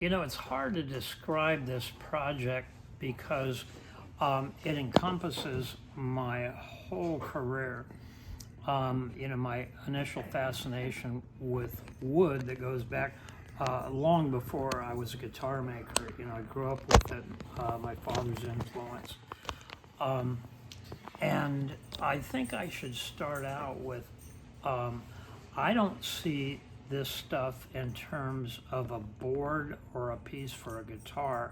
It's hard to describe this project because it encompasses my whole career. My initial fascination with wood that goes back long before I was a guitar maker. I grew up with it, my father's influence. Um, and I think I should start out with um, I don't see this stuff in terms of a board or a piece for a guitar.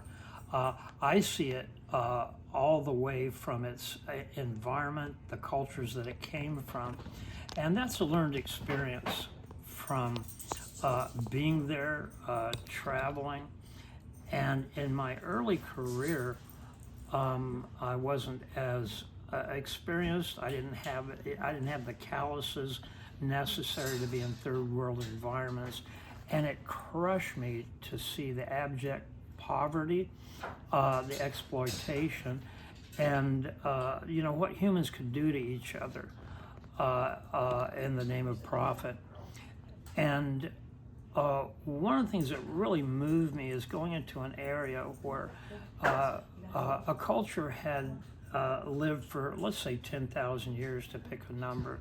I see it all the way from its environment, the cultures that it came from. And that's a learned experience from being there, traveling. And in my early career, I wasn't as experienced. I didn't have the calluses necessary to be in third world environments, and it crushed me to see the abject poverty, the exploitation, and what humans could do to each other in the name of profit. And one of the things that really moved me is going into an area where a culture had lived for, let's say, 10,000 years, to pick a number,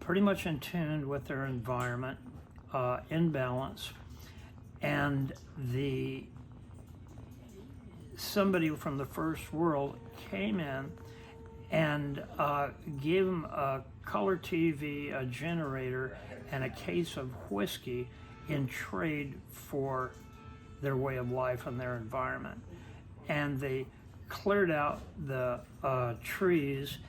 pretty much in tune with their environment, in balance, and somebody from the first world came in and gave them a color TV, a generator, and a case of whiskey in trade for their way of life and their environment. And they cleared out the trees,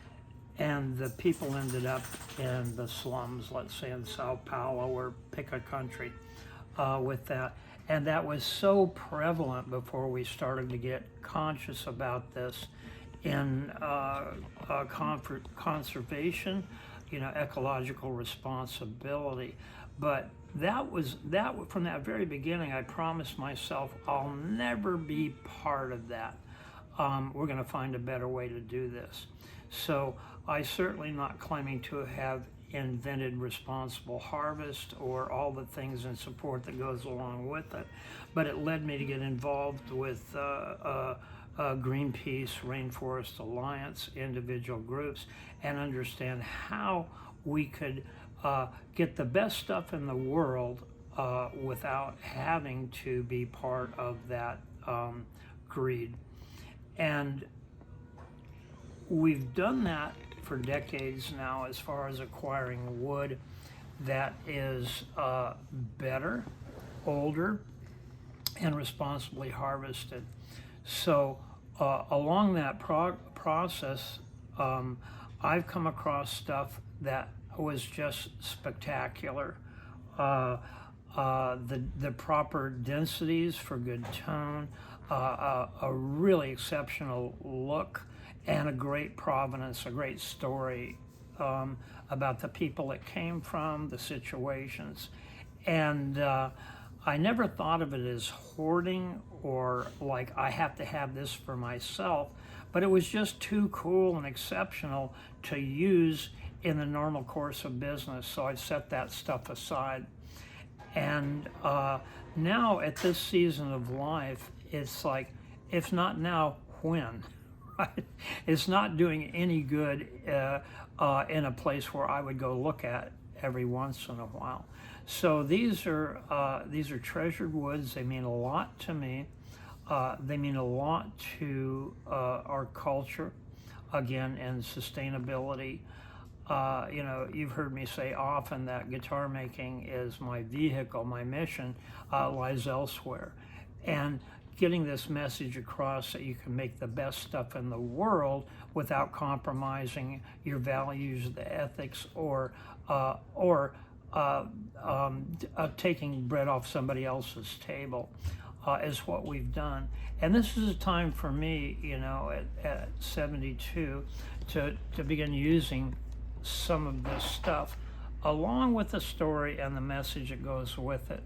and the people ended up in the slums, let's say in Sao Paulo, or pick a country, with that. And that was so prevalent before we started to get conscious about this in conservation, ecological responsibility. But that from that very beginning, I promised myself I'll never be part of that. We're going to find a better way to do this. So I certainly not claiming to have invented responsible harvest or all the things and support that goes along with it, but it led me to get involved with Greenpeace, Rainforest Alliance, individual groups, and understand how we could get the best stuff in the world without having to be part of that greed. And we've done that for decades now as far as acquiring wood that is better, older, and responsibly harvested. So along that process, I've come across stuff that was just spectacular. The proper densities for good tone, a really exceptional look, and a great provenance, a great story about the people it came from, the situations. And I never thought of it as hoarding or like I have to have this for myself, but it was just too cool and exceptional to use in the normal course of business, so I set that stuff aside. And now at this season of life, it's like, if not now, when? Right? It's not doing any good in a place where I would go look at every once in a while. So these are treasured woods. They mean a lot to me. They mean a lot to our culture, again, and sustainability. You've heard me say often that guitar making is my vehicle, my mission lies elsewhere. And getting this message across that you can make the best stuff in the world without compromising your values, the ethics, or taking bread off somebody else's table is what we've done. And this is a time for me, at 72, to begin using some of this stuff along with the story and the message that goes with it.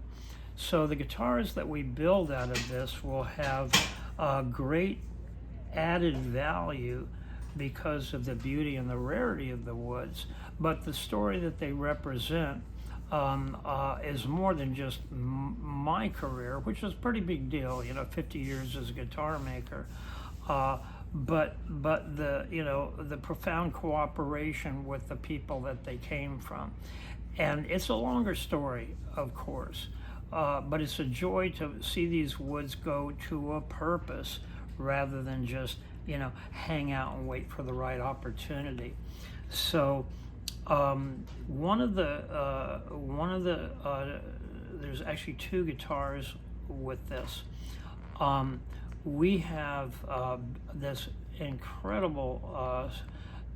So the guitars that we build out of this will have great added value because of the beauty and the rarity of the woods, but the story that they represent is more than just my career, which is a pretty big deal, 50 years as a guitar maker. But the the profound cooperation with the people that they came from, and it's a longer story, of course, but it's a joy to see these woods go to a purpose rather than just hang out and wait for the right opportunity. So one of the there's actually two guitars with this. We have this incredible,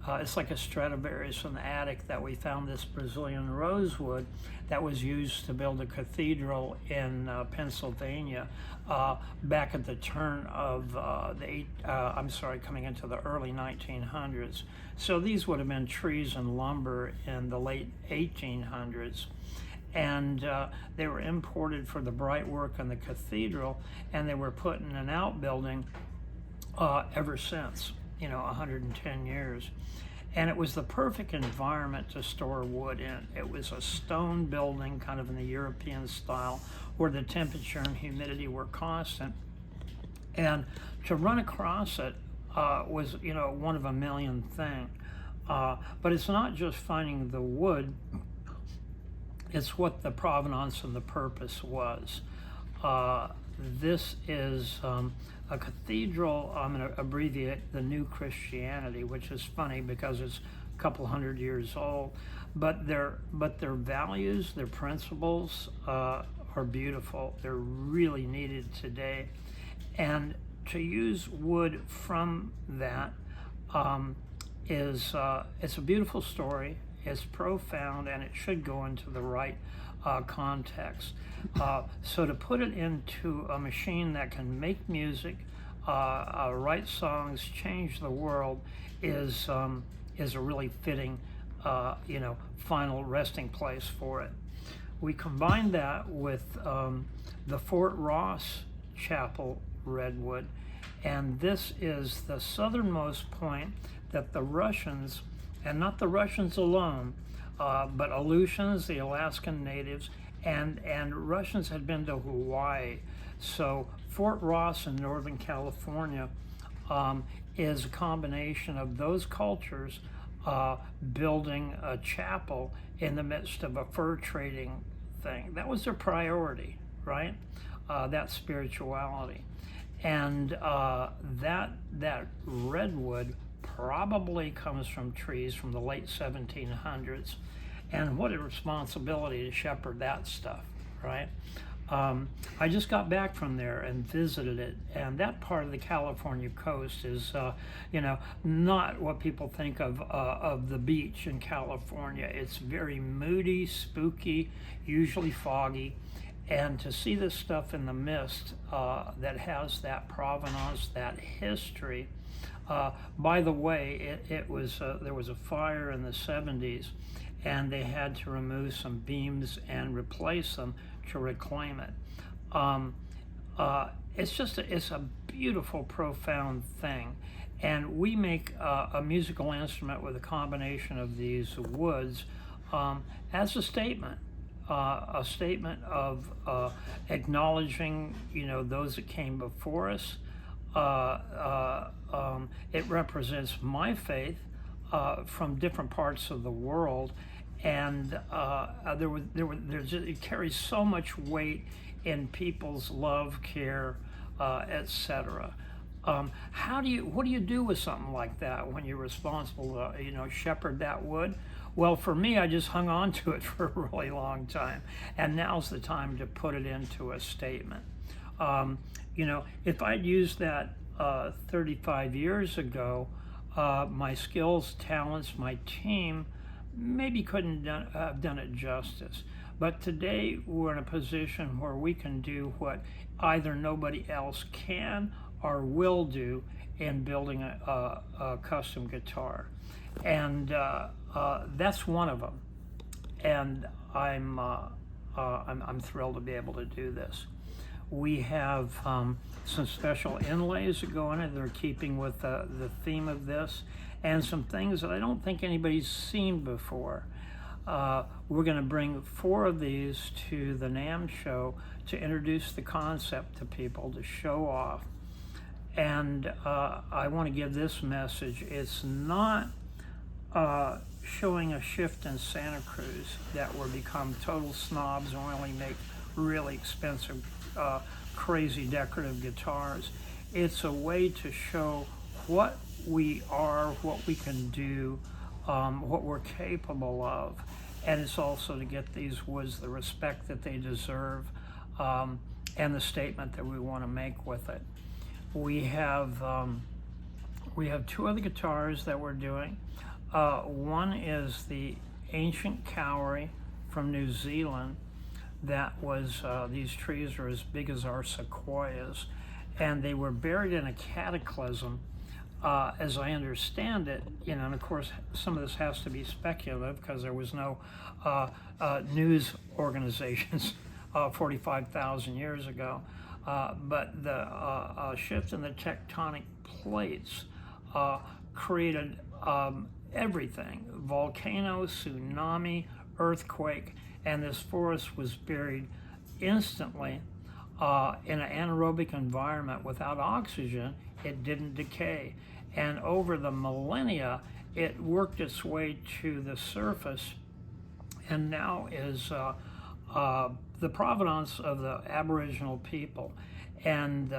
it's like a Stradivarius in the attic that we found, this Brazilian rosewood that was used to build a cathedral in Pennsylvania back at the turn of coming into the early 1900s. So these would have been trees and lumber in the late 1800s. And they were imported for the bright work on the cathedral, and they were put in an outbuilding ever since, 110 years. And it was the perfect environment to store wood in. It was a stone building, kind of in the European style, where the temperature and humidity were constant. And to run across it was, one of a million thing. But it's not just finding the wood, it's what the provenance and the purpose was. This is a cathedral. I'm going to abbreviate the New Christianity, which is funny because it's a couple hundred years old. But their values, their principles are beautiful. They're really needed today, and to use wood from that it's a beautiful story. It's profound, and it should go into the right context. So to put it into a machine that can make music, write songs, change the world, is a really fitting, final resting place for it. We combined that with the Fort Ross Chapel redwood, and this is the southernmost point that the Russians, and not the Russians alone, but Aleutians, the Alaskan natives, and Russians had been to Hawaii. So Fort Ross in Northern California is a combination of those cultures building a chapel in the midst of a fur trading thing. That was their priority, right? That spirituality. And that redwood probably comes from trees from the late 1700s, and what a responsibility to shepherd that stuff, right? I just got back from there and visited it, and that part of the California coast is, not what people think of the beach in California. It's very moody, spooky, usually foggy, and to see this stuff in the mist that has that provenance, that history. By the way, it was there was a fire in the 70s, and they had to remove some beams and replace them to reclaim it. It's a beautiful, profound thing, and we make a musical instrument with a combination of these woods as a statement of acknowledging, those that came before us. It represents my faith from different parts of the world, and it carries so much weight in people's love, care, etc. What do you do with something like that when you're responsible to shepherd that wood? Well, for me, I just hung on to it for a really long time, and now's the time to put it into a statement. If I'd used that 35 years ago, my skills, talents, my team maybe couldn't have done it justice. But today we're in a position where we can do what either nobody else can or will do in building a custom guitar, and that's one of them. And I'm thrilled to be able to do this. We have some special inlays that go in it. They're keeping with the theme of this, and some things that I don't think anybody's seen before. we're going to bring 4 of these to the NAMM show to introduce the concept to people, to show off. And I want to give this message. It's not showing a shift in Santa Cruz that we're become total snobs and only make really expensive, crazy decorative guitars. It's a way to show what we are, what we can do, what we're capable of. And it's also to get these woods the respect that they deserve, and the statement that we want to make with it. We have 2 other guitars that we're doing. One is the ancient Kauri from New Zealand. That was, these trees are as big as our sequoias, and they were buried in a cataclysm. As I understand it, and of course some of this has to be speculative because there was no news organizations 45,000 years ago, but the shift in the tectonic plates created everything: volcano, tsunami, earthquake, and this forest was buried instantly in an anaerobic environment without oxygen. It didn't decay. And over the millennia, it worked its way to the surface and now is the provenance of the Aboriginal people. And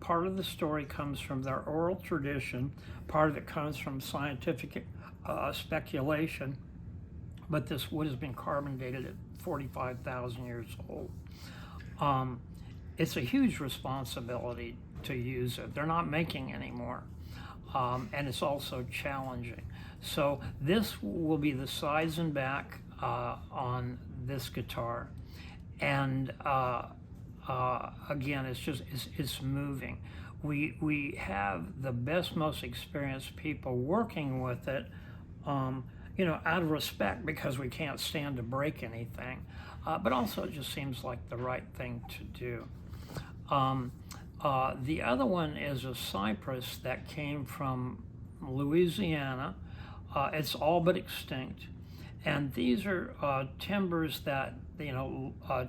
part of the story comes from their oral tradition, part of it comes from scientific speculation, but this wood has been carbon dated at 45,000 years old. It's a huge responsibility to use it. They're not making anymore. And it's also challenging. So this will be the sides and back on this guitar. And again, it's moving. We have the best, most experienced people working with it, out of respect, because we can't stand to break anything. But also it just seems like the right thing to do. The other one is a cypress that came from Louisiana. It's all but extinct. And these are timbers that,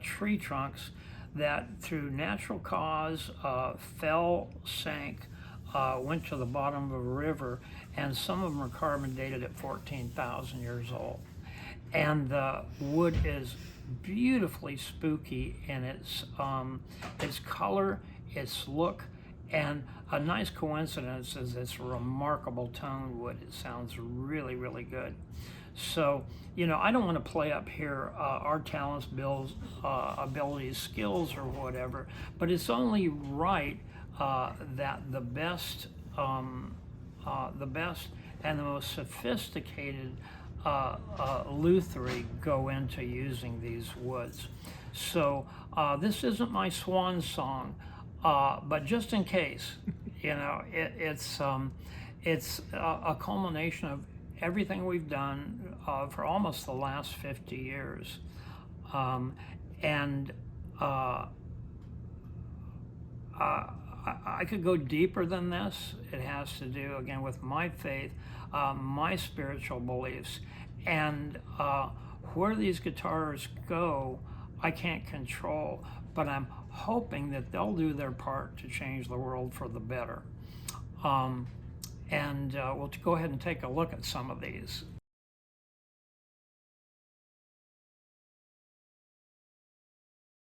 tree trunks that through natural cause fell, sank, went to the bottom of a river, and some of them are carbon dated at 14,000 years old. And the wood is beautifully spooky in its color, its look, and a nice coincidence is it's remarkable tone wood. It sounds really, really good. So, I don't want to play up here our talents, bills, abilities, skills, or whatever, but it's only right that the best and the most sophisticated lutherie go into using these woods. So this isn't my swan song, but just in case, it's a culmination of everything we've done for almost the last 50 years. I could go deeper than this. It has to do, again, with my faith, my spiritual beliefs, and where these guitars go, I can't control, but I'm hoping that they'll do their part to change the world for the better. We'll go ahead and take a look at some of these.